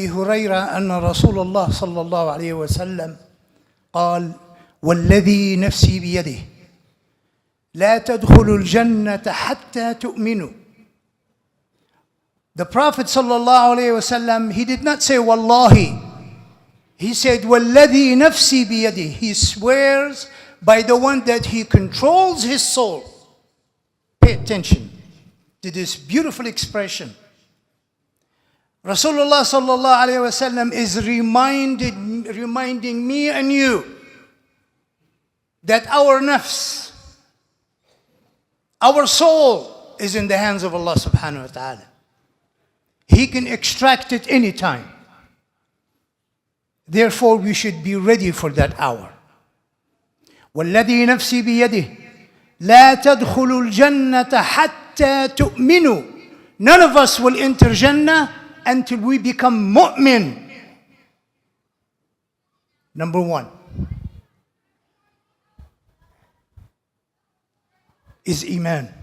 هريرة أن رسول الله صلى الله عليه وسلم قال: والذي نفسي بيده لا تدخلوا الجنة حتى تؤمنوا. The Prophet sallallahu alayhi wasallam, he did not say wallahi. He said والذي نفسي بيده. He swears by the one that he controls his soul. Pay attention to this beautiful expression. Rasulullah sallallahu alayhi wasallam is reminding me and you that our nafs, our soul is in the hands of Allah subhanahu wa ta'ala. He can extract it anytime. Therefore, we should be ready for that hour. وَالَّذِي نَفْسِي بِيَدِهِ لَا تَدْخُلُوا الْجَنَّةَ حَتَّى تُؤْمِنُوا. None of us will enter Jannah until we become mu'min. Number one is Iman.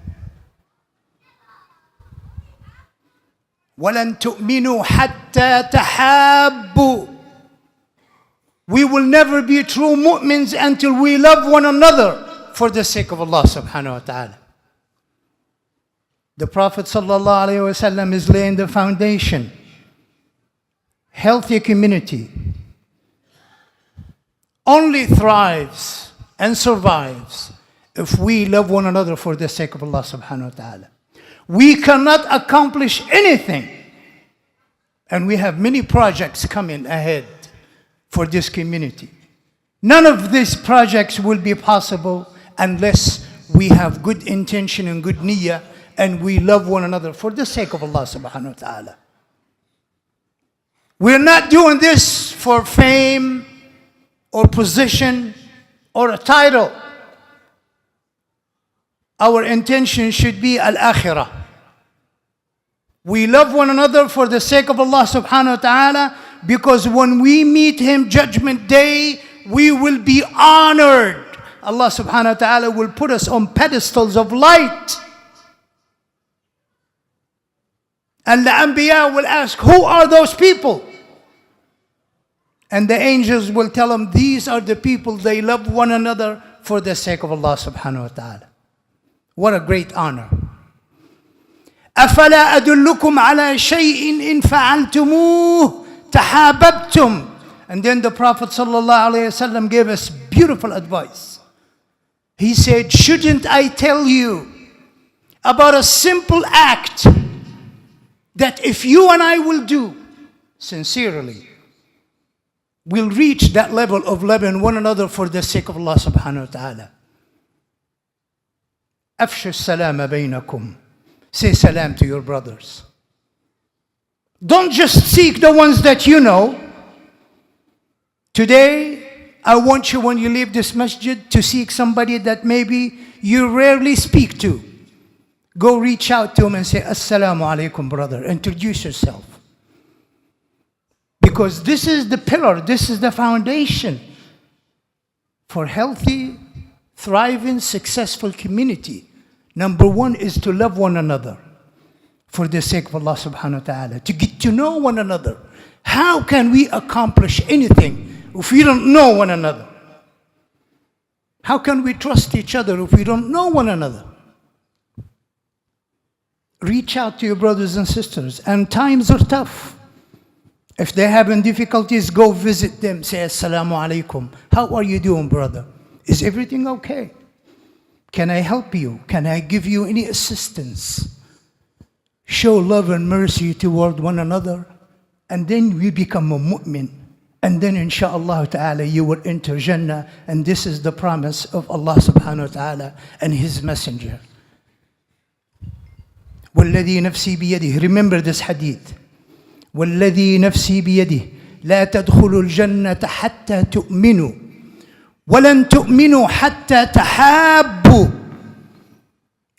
وَلَن تُؤْمِنُوا حَتَّى تَحَابُّوا. We will never be true mu'mins until we love one another for the sake of Allah subhanahu wa ta'ala. The Prophet sallallahu alayhi wa sallam is laying the foundation. Healthy community only thrives and survives if we love one another for the sake of Allah subhanahu wa ta'ala. We cannot accomplish anything, and we have many projects coming ahead for this community. None of these projects will be possible unless we have good intention and good niyyah, and we love one another for the sake of Allah subhanahu wa ta'ala. We're not doing this for fame or position or a title. Our intention should be al-akhirah. We love one another for the sake of Allah subhanahu wa ta'ala, because when we meet Him Judgment Day, we will be honored. Allah subhanahu wa ta'ala will put us on pedestals of light. And the Anbiya will ask, who are those people? And the angels will tell them, these are the people, they love one another for the sake of Allah subhanahu wa ta'ala. What a great honor. أَفَلَا أَدُلُّكُمْ عَلَى شَيْءٍ إِن فَعَلْتُمُوهُ تَحَابَبْتُمْ. And then the Prophet sallallahu alayhi wasallam gave us beautiful advice. He said, shouldn't I tell you about a simple act that if you and I will do sincerely, we'll reach that level of loving one another for the sake of Allah subhanahu wa ta'ala. أفشوا السلام بينكم. Say salam to your brothers. Don't just seek the ones that you know. Today, I want you, when you leave this masjid, to seek somebody that maybe you rarely speak to. Go reach out to him and say, Assalamu alaikum, brother. Introduce yourself. Because this is the pillar, this is the foundation for healthy, thriving, successful community. Number one is to love one another for the sake of Allah subhanahu wa ta'ala. To get to know one another. How can we accomplish anything if we don't know one another? How can we trust each other if we don't know one another? Reach out to your brothers and sisters. And times are tough. If they're having difficulties, go visit them. Say, Assalamu alaikum. How are you doing, brother? Is everything okay? Can I help you? Can I give you any assistance? Show love and mercy toward one another. And then we become a mu'min. And then insha'Allah ta'ala you will enter Jannah. And this is the promise of Allah subhanahu wa ta'ala and His Messenger. وَالَّذِي نَفْسِي بِيَدِهِ. Remember this hadith. وَالَّذِي نَفْسِي بِيَدِهِ لَا تَدْخُلُوا الْجَنَّةَ حَتَّى تُؤْمِنُوا وَلَن تُؤْمِنُوا حَتَّى تَحَابُّوا.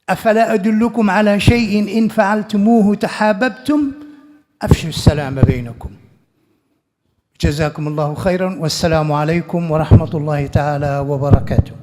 أَفَلَا أَدُلُّكُمْ عَلَى شَيْءٍ إِن فَعَلْتُمُوهُ تَحَابَبْتُمْ أَفْشُوا السَّلَامَ بَيْنَكُمْ. جزاكم الله خيرا والسلام عليكم ورحمة الله تعالى وبركاته.